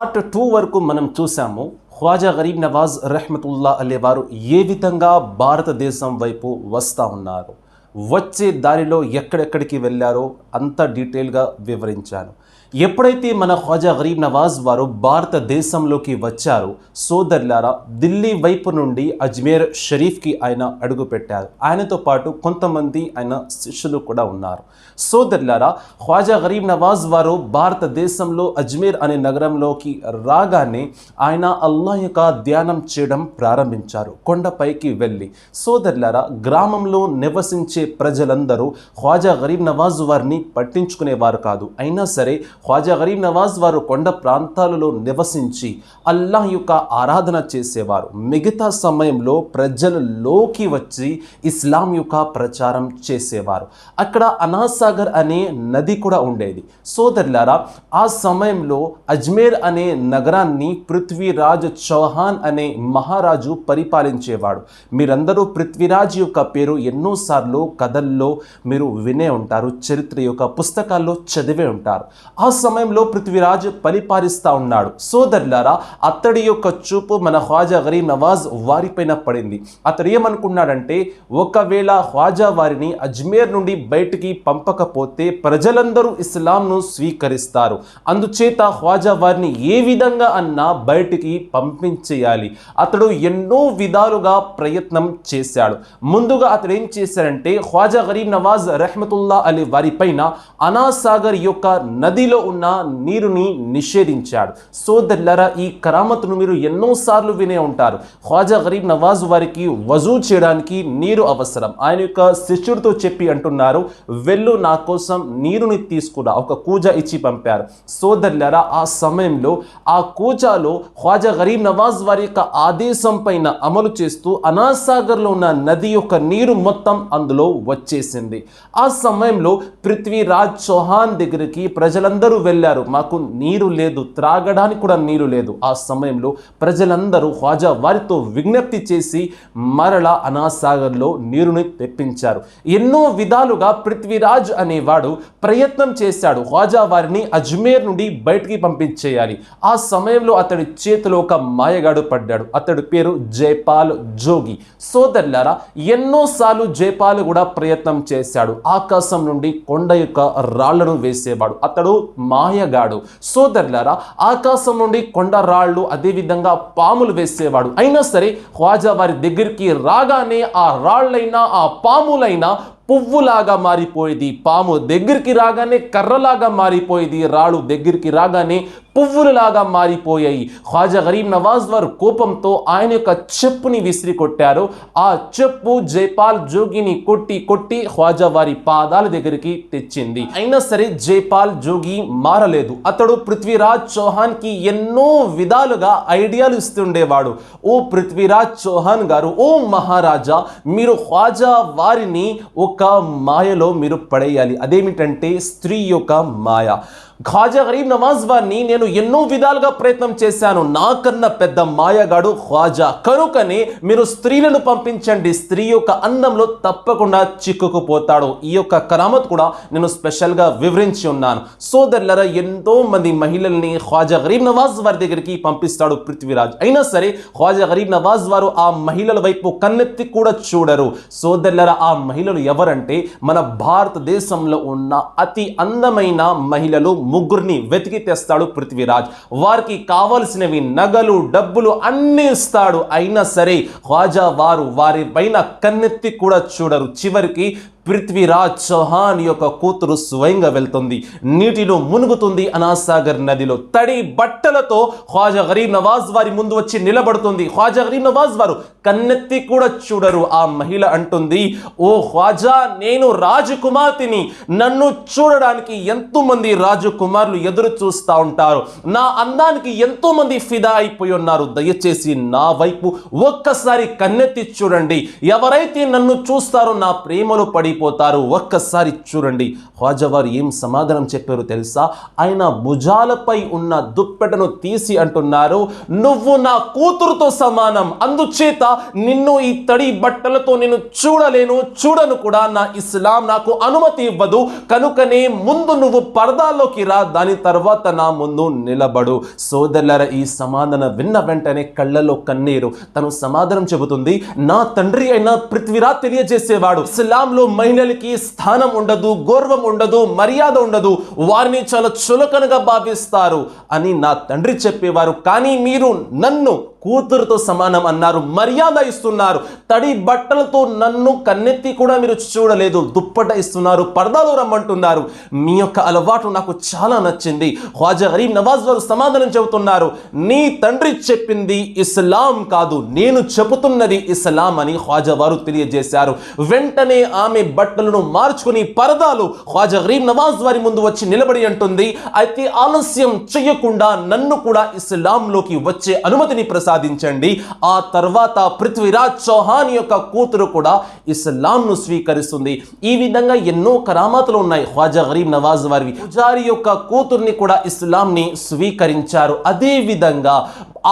పార్ట్ 2 వరకు మనం చూసాము ఖ్వాజా గరీబ్ నవాజ్ రెహమతుల్లా అలీ వారు ఏ విధంగా భారతదేశం వైపు వస్తూ ఉన్నారు, వచ్చే దారిలో ఎక్కడెక్కడికి వెళ్ళారో అంత డీటెయిల్గా వివరించాను. ఎప్పుడైతే మన ఖ్వాజా గరీబ్ నవాజ్ వారు భారతదేశంలోకి వచ్చారు, సోదరులారా, ఢిల్లీ వైపు నుండి అజ్మీర్ షరీఫ్కి ఆయన అడుగు పెట్టారు. ఆయనతో పాటు కొంతమంది ఆయన శిష్యులు కూడా ఉన్నారు. సోదరులారా, ఖ్వాజా గరీబ్ నవాజ్ వారు భారతదేశంలో అజ్మీర్ అనే నగరంలోకి రాగానే ఆయన అల్లాహ్ యొక్క ధ్యానం చేయడం ప్రారంభించారు. కొండపైకి వెళ్ళి సోదరులారా, గ్రామంలో నివసించే ప్రజలందరూ ఖ్వాజా గరీబ్ నవాజ్ వారిని పట్టించుకునేవారు కాదు. అయినా సరే ఖ్వాజా గరీబ్ నవాజ్ వారు కొండ ప్రాంతాలలో నివసించి అల్లాహ్ యొక్క ఆరాధన చేసేవారు. మిగతా సమయంలో ప్రజలలోకి వచ్చి ఇస్లాం యొక్క ప్రచారం చేసేవారు. అక్కడ అనాసాగర్ అనే నది కూడా ఉండేది. సోదరులారా, ఆ సమయంలో అజ్మీర్ అనే నగరాన్ని పృథ్వీరాజ్ చౌహాన్ అనే మహారాజు పరిపాలించేవాడు. మీరందరూ పృథ్వీరాజ్ యొక్క పేరు ఎన్నోసార్లు కథల్లో మీరు వినే ఉంటారు, చరిత్ర యొక్క పుస్తకాల్లో చదివే ఉంటారు. ఆ సమయంలో పృథ్వీరాజ్ పరిపాలిస్తూ ఉన్నాడు. సోదరులారా, అతడి యొక్క చూపు మన ఖ్వాజా గరీబ్ నవాజ్ వారిపైన పడింది. అతడు ఏమనుకున్నాడంటే, ఒకవేళ ఖ్వాజా వారిని అజ్మీర్ నుండి బయటికి పంపకపోతే ప్రజలందరూ ఇస్లాంను స్వీకరిస్తారు. అందుచేత ఖ్వాజా వారిని ఏ విధంగా అన్నా బయటికి పంపించేయాలి. అతడు ఎన్నో విధాలుగా ప్రయత్నం చేశాడు. ముందుగా అతడు ఏం చేశాడంటే, ఖ్వాజా గరీబ్ నవాజ్ రెహమతుల్లా అలీ వారిపైన అనాసాగర్ యొక్క నదిలో ఉన్న నీరుని నిషేధించాడు. సోదరులారా, ఈ కరామతును మీరు ఎన్నోసార్లు వినే ఉంటారు. ఖ్వాజా గరీబ్ నవాజ్ వారికి వజూ చేయడానికి నీరు అవసరం. ఆయన యొక్క శిష్యుడితో చెప్పి అంటున్నారు, వెళ్ళు నా కోసం నీరుని తీసుకురా. ఒక కూజా ఇచ్చి పంపారు. సోదరులారా, ఆ సమయంలో ఆ కూజాలో ఖ్వాజా గరీబ్ నవాజ్ వారి యొక్క ఆదేశం పైన అమలు చేస్తూ అనాసాగర్లో ఉన్న నది యొక్క నీరు మొత్తం అందులో వచ్చేసింది. ఆ సమయంలో పృథ్వీరాజ్ చౌహాన్ దగ్గరికి ప్రజలందరూ అందరూ వెళ్ళారు, మాకు నీరు లేదు, త్రాగడానికి కూడా నీరు లేదు. ఆ సమయంలో ప్రజలందరూ ఖ్వాజా వారితో విజ్ఞప్తి చేసి మరలా అనాసాగర్లో నీరుని తెప్పించారు. ఎన్నో విధాలుగా పృథ్వీరాజ్ అనేవాడు ప్రయత్నం చేశాడు ఖ్వాజా వారిని అజ్మేర్ నుండి బయటికి పంపించేయాలి. ఆ సమయంలో అతడి చేతిలో ఒక మాయగాడు పడ్డాడు. అతడి పేరు జైపాల్ జోగి. సోదరులారా, ఎన్నోసార్లు జైపాల్ కూడా ప్రయత్నం చేశాడు. ఆకాశం నుండి కొండ యొక్క రాళ్లను వేసేవాడు. అతడు మాయగాడు. సోదరులారా, ఆకాశం నుండి కొండ రాళ్ళు అదేవిధంగా పాములు వేసేవాడు. అయినా సరే ఖ్వాజా వారి దగ్గరికి రాగానే ఆ రాళ్ళైనా ఆ పాములైనా పువ్వులాగా మారిపోయేది. పాము దగ్గరికి రాగానే కర్రలాగా మారిపోయేది, రాళ్ళు దగ్గరికి రాగానే పువ్వులలాగా మారిపోయాయి. ఖ్వాజా గరీబ్ నవాజ్ వారు కోపంతో ఆయన యొక్క చెప్పుని విసిరి కొట్టారు. ఆ చెప్పు జైపాల్ జోగిని కొట్టి కొట్టి ఖ్వాజా వారి పాదాల దగ్గరికి తెచ్చింది. అయినా సరే జైపాల్ జోగి మారలేదు. అతడు పృథ్వీరాజ్ చౌహాన్ కి ఎన్నో విధాలుగా ఐడియాలు ఇస్తుండేవాడు. ఓ పృథ్వీరాజ్ చౌహాన్ గారు, ఓ మహారాజా, మీరు ఖ్వాజా వారిని ఒక మాయలో మీరు పడేయాలి. అదేమిటంటే స్త్రీ యొక్క మాయ. ఖ్వాజా గరీబ్ నవాజ్ వారిని నేను ఎన్నో విధాలుగా ప్రయత్నం చేశాను, నాకన్నా పెద్ద మాయగాడు ఖ్వాజా, కనుకనే మీరు స్త్రీలను పంపించండి, స్త్రీ యొక్క అందంలో తప్పకుండా చిక్కుకుపోతాడు. ఈ యొక్క కరామత్ కూడా నేను స్పెషల్గా వివరించి ఉన్నాను. సోదరులరా, ఎంతో మంది మహిళల్ని ఖ్వాజా గరీబ్ నవాజ్ వారి దగ్గరికి పంపిస్తాడు పృథ్వీరాజ్. అయినా సరే ఖ్వాజా గరీబ్ నవాజ్ వారు ఆ మహిళల వైపు కన్నెత్తి కూడా చూడరు. సోదరులరా, ఆ మహిళలు ఎవరంటే మన భారతదేశంలో ఉన్న అతి అందమైన మహిళలు ముగ్గురిని వెతికి తెస్తాడు పృథ్వీరాజ్. వారికి కావలసినవి నగలు డబ్బులు అన్ని ఇస్తాడు. అయినా సరే ఖ్వాజా వారు వారి పైన కన్నెత్తి కూడా చూడరు. చివరికి పృథ్వీరాజ్ చౌహాన్ యొక్క కూతురు స్వయంగా వెళ్తుంది, నీటిలో మునుగుతుంది. అనాసాగర్ నదిలో తడి బట్టలతో ఖ్వాజా గరీబ్ నవాజ్ వారి ముందు వచ్చి నిలబడుతుంది. ఖ్వాజా గరీబ్ నవాజ్ వారు కన్నెత్తి కూడా చూడరు. ఆ మహిళ అంటుంది, ఓ ఖ్వాజా, నేను రాజకుమార్తెని, నన్ను చూడడానికి ఎంతో మంది రాజకుమారులు ఎదురు చూస్తూ ఉంటారు, నా అందానికి ఎంతో మంది ఫిదా అయిపోయి ఉన్నారు, దయచేసి నా వైపు ఒక్కసారి కన్నెత్తి చూడండి, ఎవరైతే నన్ను చూస్తారో నా ప్రేమలో పడిపోతారు, ఒక్కసారి చూడండి. ఖ్వాజా వారు ఏం సమాధానం చెప్పారు తెలుసా? ఆయన భుజాలపై ఉన్న దుప్పటను తీసి అంటున్నారు, నువ్వు నా కూతురుతో సమానం, అందుచేత నిన్ను ఈ తడి బట్టలతో నేను చూడలేను, చూడను కూడా. నా ఇస్లాం నాకు అనుమతి ఇవ్వదు, కనుకనే ముందు నువ్వు పరదాల్లోకి రా, దాని తర్వాత నా ముందు నిలబడు. సోదరులారా, ఈ సమాధానం విన్న వెంటనే కళ్ళలో కన్నీరు. తను సమాధానం చెబుతుంది, నా తండ్రి అయిన పృథ్వీరాజ్ తెలియజేసేవాడు, ఇస్లాంలో మహిళలకి స్థానం ఉండదు, గౌరవం ఉండదు, మర్యాద ఉండదు, వారిని చాలా చులకనగా భావిస్తారు అని నా తండ్రి చెప్పేవారు. కానీ మీరు నన్ను కూతురుతో సమానం అన్నారు, మర్యాద ఇస్తున్నారు, తడి బట్టలతో నన్ను కన్నెత్తి కూడా మీరు చూడలేదు, దుప్పట ఇస్తున్నారు, పరదాలు రమ్మంటున్నారు. మీ యొక్క అలవాటు నాకు చాలా నచ్చింది. ఖ్వాజా గరీబ్ నవాజ్ వారు సమాధానం చెబుతున్నారు, నీ తండ్రి చెప్పింది ఇస్లాం కాదు, నేను చెబుతున్నది ఇస్లాం అని ఖ్వాజా వారు తెలియజేశారు. వెంటనే ఆమె బట్టలను మార్చుకుని పరదాలు ఖ్వాజా గరీబ్ నవాజ్ వారి ముందు వచ్చి నిలబడి అంటుంది, అయితే ఆలస్యం చేయకుండా నన్ను కూడా ఇస్లాంలోకి వచ్చే అనుమతిని ప్రసాదించండి. ఆ తర్వాత పృథ్వీరాజ్ చౌహాన్ యొక్క కూతురు కూడా ఇస్లాంను స్వీకరిస్తుంది. ఈ విధంగా ఎన్నో కరామాతులు ఉన్నాయి ఖ్వాజా గరీబ్ నవాజ్ వారివి. పుజారి యొక్క కూతుర్ని కూడా ఇస్లాంని స్వీకరించారు. అదే విధంగా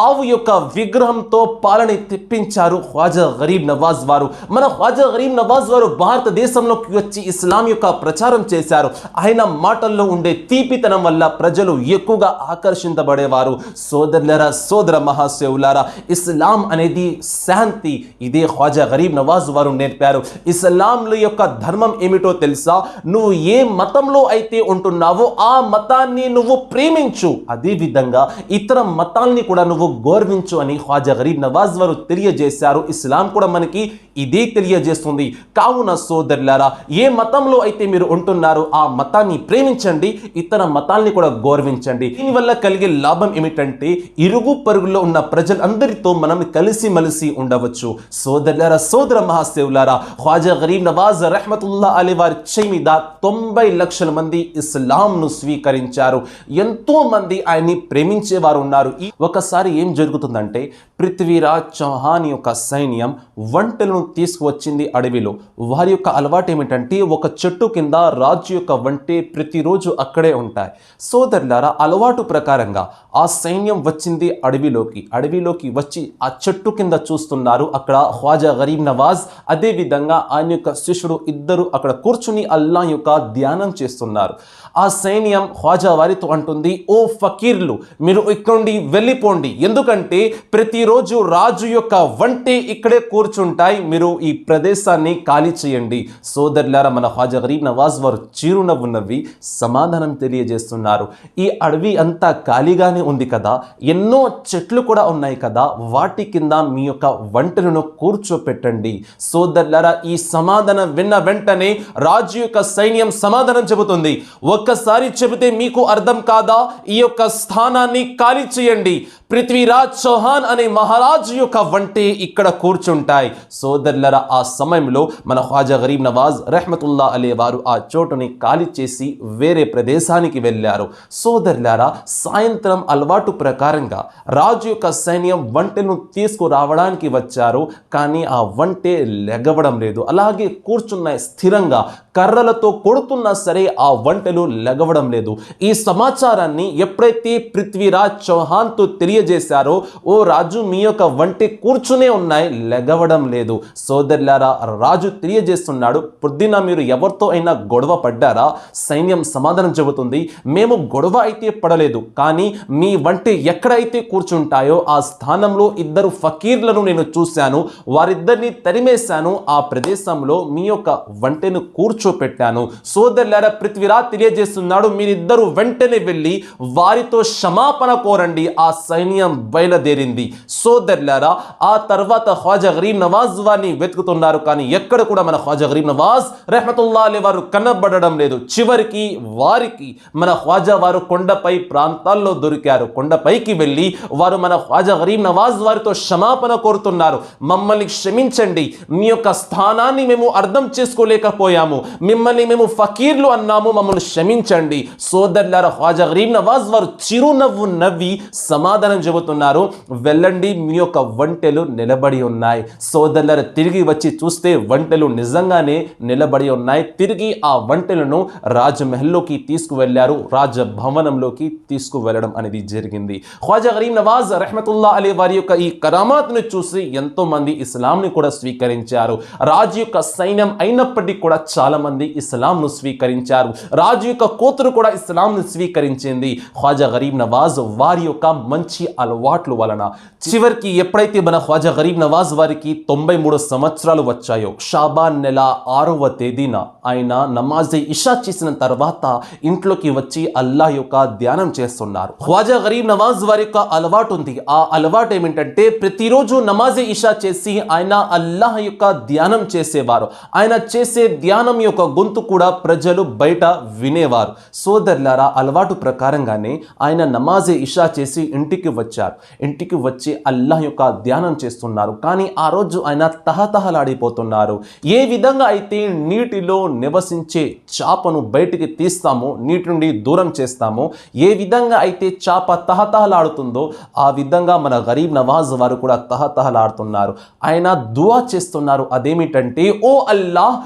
ఆవు యొక్క విగ్రహంతో పాలన తెప్పించారు ఖ్వాజా గరీబ్ నవాజ్ వారు. మన ఖ్వాజా గరీబ్ నవాజ్ వారు భారతదేశంలోకి వచ్చి ఇస్లాం యొక్క ప్రచారం చేశారు. ఆయన మాటల్లో ఉండే తీపితనం వల్ల ప్రజలు ఎక్కువగా ఆకర్షించబడేవారు. సోదరులరా, సోదర మహాశివులారా, ఇస్లాం అనేది శాంతి. ఇదే ఖ్వాజా గరీబ్ నవాజ్ వారు నేర్పారు. ఇస్లాంల యొక్క ధర్మం ఏమిటో తెలుసా? నువ్వు ఏ మతంలో అయితే ఉంటున్నావో ఆ మతాన్ని నువ్వు ప్రేమించు, అదే విధంగా ఇతర మతాల్ని కూడా నువ్వు గౌరవించు అని ఖ్వాజా గరీబ్ నవాజ్ వారు తెలియజేశారు. ఇస్లాం కూడా మనకి ఇదే తెలియజేస్తుంది. కావున సోదరులారా, ఏ మతంలో అయితే మీరు ఉంటున్నారో ఆ మతాన్ని ప్రేమించండి, ఇతర మతాల్ని కూడా గౌరవించండి. దీనివల్ల కలిగే లాభం ఏమిటంటే ఇరుగు పరుగులో ఉన్న ప్రజలందరితో మనం కలిసిమెలిసి ఉండవచ్చు. సోదరులారా, సోదర మహాశివులారా, ఖ్వాజా గరీబ్ నవాజ్ రహ్మతుల్లాహ్ అలైహి వారి చేయి మీద 90 లక్షల మంది ఇస్లాంను స్వీకరించారు. ఎంతో మంది ఆయన్ని ప్రేమించేవారు ఉన్నారు. ఒకసారి ఏం జరుగుతుందంటే పృథ్వీరాజ్ చౌహాన్ యొక్క సైన్యం వంటలను తీసుకువచ్చింది అడవిలో. వారి యొక్క అలవాటు ఏమిటంటే ఒక చెట్టు కింద రాజు యొక్క వంటె ప్రతిరోజు అక్కడే ఉంటాయి. సోదరులారా, అలవాటు ప్రకారంగా ఆ సైన్యం వచ్చింది అడవిలోకి వచ్చి ఆ చెట్టు కింద చూస్తున్నారు. అక్కడ ఖ్వాజా గరీబ్ నవాజ్ అదేవిధంగా ఆయన యొక్క శిష్యుడు ఇద్దరు అక్కడ కూర్చుని అల్లా యొక్క ధ్యానం చేస్తున్నారు. ఆ సైన్యం ఖ్వాజా వారితో అంటుంది, ఓ ఫకీర్లు, మీరు ఇక్కడ నుండి వెళ్ళిపోండి, ఎందుకంటే ప్రతిరోజు రాజు యొక్క వంటే ఇక్కడే కూర్చుంటాయి, మీరు ఈ ప్రదేశాన్ని ఖాళీ చేయండి. సోదరులారా, మన ఖ్వాజా గరీబ్ నవాజ్ వారు చిరునవ్వు నవ్వి సమాధానం తెలియజేస్తున్నారు. ఈ అడవి అంతా ఖాళీగానే ఉంది కదా, ఎన్నో చెట్లు కూడా ఉన్నాయి కదా, వాటి కింద మీ యొక్క వంటలను కూర్చోపెట్టండి. సోదరులారా, ఈ సమాధానం విన్న వెంటనే రాజు యొక్క సైన్యం సమాధానం చెబుతుంది, ఒక్కసారి చెబితే మీకు అర్థం కాదా, ఈ యొక్క స్థానాన్ని ఖాళీ చేయండి, పృథ్వీరాజ్ చౌహాన్ అనే మహారాజు యొక్క వంటే ఇక్కడ కూర్చుంటాయి. సోదరులారా, ఆ సమయంలో మన ఖ్వాజా గరీబ్ నవాజ్ రెహ్మతుల్లా అలీ వారు ఆ చోటుని ఖాళీ చేసి వేరే ప్రదేశానికి వెళ్ళారు. సోదరులారా, సాయంత్రం అలవాటు ప్రకారంగా రాజు యొక్క సైన్యం వంటను తీసుకురావడానికి వచ్చారు. కానీ ఆ వంటే లెగవడం లేదు, అలాగే కూర్చున్నాయి స్థిరంగా, కర్రలతో కొడుతున్నా సరే ఆ వంటలు లెగవడం లేదు. ఈ సమాచారాన్ని ఎప్పుడైతే పృథ్వీరాజ్ చౌహాన్తో తెలియజేశారో, ఓ రాజు, మీ యొక్క వంటె కూర్చునే ఉన్నాయి, లెగవడం లేదు. సోదరులారా, రాజు తెలియజేస్తున్నాడు, పొద్దున మీరు ఎవరితో అయినా గొడవ పడ్డారా? సైన్యం సమాధానం చెబుతుంది, మేము గొడవ అయితే పడలేదు, కానీ మీ వంటె ఎక్కడైతే కూర్చుంటాయో ఆ స్థానంలో ఇద్దరు ఫకీర్లను నేను చూశాను, వారిద్దరిని తరిమేశాను, ఆ ప్రదేశంలో మీ యొక్క వంటెను కూర్చోపెట్టాను. సోదరులారా, పృథ్వీరాజ్ తెలియజేస్తున్నాడు, మీరిద్దరు వెంటనే వెళ్ళి వారితో క్షమాపణ కోరండి. ఆ సైన్యం బయలుదేరింది. సోదరులారా, ఆ తర్వాత ఖ్వాజా గరీబ్ నవాజ్ వారిని వెతుకుతున్నారు, కానీ ఎక్కడ కూడా మన ఖ్వాజా గరీబ్ నవాజ్ రెహ్మతుల్లా అలీ వారు కనబడడం లేదు. చివరికి వారికి మన ఖ్వాజా వారు కొండపై ప్రాంతాల్లో దొరికారు. కొండపైకి వెళ్ళి వారు మన ఖ్వాజా గరీబ్ నవాజ్ వారితో క్షమాపణ కోరుతున్నారు, మమ్మల్ని క్షమించండి, మీ యొక్క స్థానాన్ని మేము అర్థం చేసుకోలేకపోయాము, మిమ్మల్ని మేము ఫకీర్లు అన్నాము, మమ్మల్ని క్షమించండి. సోదరులారా, ఖ్వాజా గరీబ్ నవాజ్ వారు చిరునవ్వు నవ్వి సమాధానం చెబుతున్నారు, వెళ్ళండి, మీ యొక్క వంటెలు నిలబడి ఉన్నాయి. సోదరులారా, తిరిగి వచ్చి చూస్తే వంటలు నిజంగానే నిలబడి ఉన్నాయి. తిరిగి ఆ వంటలను రాజమహల్లోకి తీసుకువెళ్లారు, రాజభవనంలోకి తీసుకువెళ్ళడం అనేది జరిగింది. ఖ్వాజా గరీబ్ నవాజ్ రెహ్మతుల్లా అలీ వారి యొక్క ఈ కరామాత్ను చూసి ఎంతో మంది ఇస్లాంని కూడా స్వీకరించారు. రాజు యొక్క సైన్యం అయినప్పటికీ కూడా చాలా మంది ఇస్లాంను స్వీకరించారు. రాజు యొక్క కూతురు కూడా ఇస్లాంను స్వీకరించింది. ఖ్వాజా గరీబ్ నవాజ్ వారి యొక్క మంచి అలవాట్ల వలన చివరికి ఎప్పుడైతే మన ఖ్వాజా గరీబ్ నవాజ్ వారికి 93 సంవత్సరాలు వచ్చాయో, షాబాన్ నెల 6వ తేదీన ఆయన నమాజే ఇషా చేసిన తర్వాత ఇంట్లోకి వచ్చి అల్లాహ్ యొక్క ధ్యానం చేస్తున్నారు. ఖ్వాజా గరీబ్ నవాజ్ వారి యొక్క అలవాటు ఉంది. ఆ అలవాటు ఏమిటంటే ప్రతిరోజు నమాజే ఇషా చేసి ఆయన అల్లాహ్ యొక్క ధ్యానం చేసేవారు. ఆయన చేసే ధ్యానం యొక్క గొంతు కూడా ప్రజలు బయట వినేవారు. సోదరులారా, అలవాటు ప్రకారంగానే ఆయన నమాజే ఇషా చేసి ఇంటికి వచ్చారు. ఇంటికి వచ్చి అల్లాహ్ యొక్క ధ్యానం చేస్తున్నారు. కానీ ఆ రోజు ఆయన తహతహలాడిపోతున్నారు. ఏ విధంగా అయితే నీటిలో నివసించే చేపను బయటికి తీస్తామో, నీటి నుండి దూరం చేస్తామో, ఏ విధంగా అయితే చేప తహతహలాడుతుందో ఆ విధంగా మన గరీబ్ నవాజ్ వారు కూడా తహతహలాడుతున్నారు. ఆయన దువా చేస్తున్నారు, అదేమిటంటే, ఓ అల్లాహ్,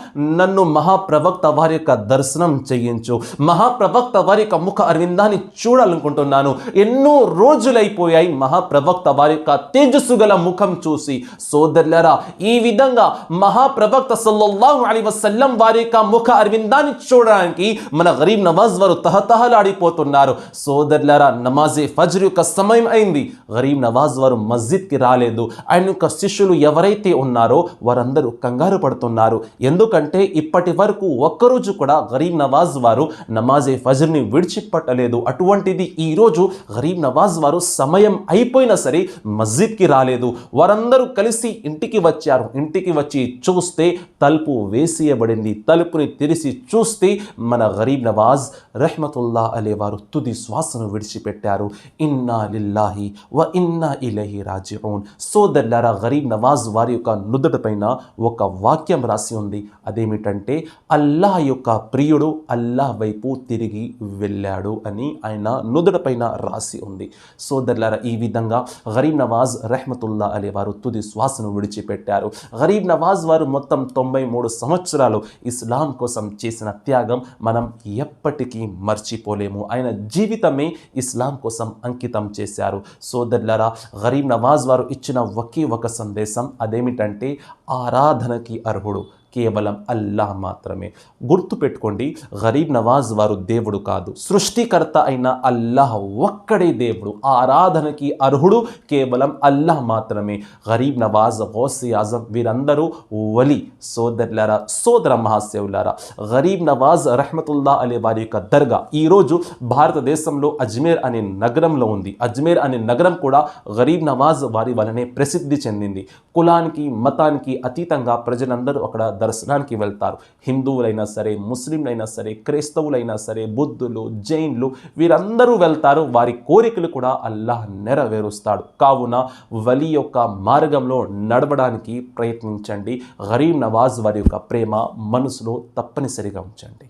నన్ను మహాప్రవక్త వారి యొక్క దర్శనం చేయించు, మహాప్రవక్త వారి యొక్క ముఖ అరవిందాన్ని చూడాలనుకుంటున్నాను. ఎన్నో రోజులైపోయాయి మహాప్రవక్త వారి యొక్క తేజస్సు గల ముఖం చూసి. సోదరులారా, ఈ విధంగా మహాప్రవక్త సల్లల్లాహు అలైహి వసల్లం వారి యొక్క ముఖ అరవిందాన్ని చూడడానికి మన గరీబ్ నవాజ్ వారు తహతహలాడిపోతున్నారు. సోదరులారా, నమాజే ఫజ్ర్ యొక్క సమయం అయింది. గరీబ్ నవాజ్ వారు మస్జిద్కి రాలేదు. ఆయన యొక్క శిష్యులు ఎవరైతే ఉన్నారో వారందరూ కంగారు పడుతున్నారు. ఎందుకంటే ఇప్పటి వరకు ఒక్కరోజు కూడా గరీబ్ నవాజ్ వారు నమాజే ఫజ్ర్ని విడిచిపెట్టలేదు. అటువంటిది ఈరోజు గరీబ్ నవాజ్ వారు సమయం అయిపోయినా సరే మస్జిద్కి రాలేదు. వారందరూ కలిసి ఇంటికి వచ్చారు. ఇంటికి వచ్చి చూస్తే తలుపు వేసియబడింది. తలుపుని తెరిచి చూస్తే మన గరీబ్ నవాజ్ రెహ్మతుల్లా అలీ వారు తుది శ్వాసను విడిచిపెట్టారు. ఇన్నా లిల్లాహి వ ఇన్నా ఇలైహి రాజిఊన్. సోదరులారా, గరీబ్ నవాజ్ వారి యొక్క నుదుట పైన ఒక వాక్యం రాసి ఉంది. అదేమిటంటే, అల్లాహ్ యొక్క ప్రియుడు అల్లాహ్ వైపు తిరిగి వెళ్ళాడు అని ఆయన నుదుట పైన రాసి ఉంది. సోదరులారా, ఈ విధంగా గరీబ్ నవాజ్ రెహ్మతుల్లా అలీ వారు తుది శ్వాసను విడిచిపెట్టారు. గరీబ్ నవాజ్ వారు మొత్తం 93 సంవత్సరాలు ఇస్లాం కోసం చేసిన త్యాగం మనం ఎప్పటికీ మర్చిపోలేము. ఆయన జీవితమే ఇస్లాం కోసం అంకితం చేశారు. సోదరులారా, గరీబ్ నవాజ్ వారు ఇచ్చిన ఒకే ఒక సందేశం, అదేమిటంటే ఆరాధనకి అర్హుడు కేవలం అల్లాహ్ మాత్రమే. గుర్తుపెట్టుకోండి, గరీబ్ నవాజ్ వారు దేవుడు కాదు, సృష్టికర్త అయిన అల్లాహ్ ఒక్కడే దేవుడు. ఆరాధనకి అర్హుడు కేవలం అల్లాహ్ మాత్రమే. గరీబ్ నవాజ్, గౌసి ఆజం వీరందరూ వలి. సోదరులారా, సోదర మహాశయులారా, గరీబ్ నవాజ్ రెహ్మతుల్లా అలీ వారి యొక్క దర్గా ఈరోజు భారతదేశంలో అజ్మీర్ అనే నగరంలో ఉంది. అజ్మీర్ అనే నగరం కూడా గరీబ్ నవాజ్ వారి వలనే ప్రసిద్ధి చెందింది. కులానికి మతానికి అతీతంగా ప్రజలందరూ అక్కడ దర్శనానికి వెళ్తారు. హిందువులైనా సరే, ముస్లింలైనా సరే, క్రైస్తవులైనా సరే, బుద్ధులు, జైన్లు వీరందరూ వెళ్తారు. వారి కోరికలు కూడా అల్లాహ్ నెరవేరుస్తాడు. కావున వలి యొక్క మార్గంలో నడవడానికి ప్రయత్నించండి. గరీబ్ నవాజ్ వారి యొక్క ప్రేమ మనసులో తప్పనిసరిగా ఉంచండి.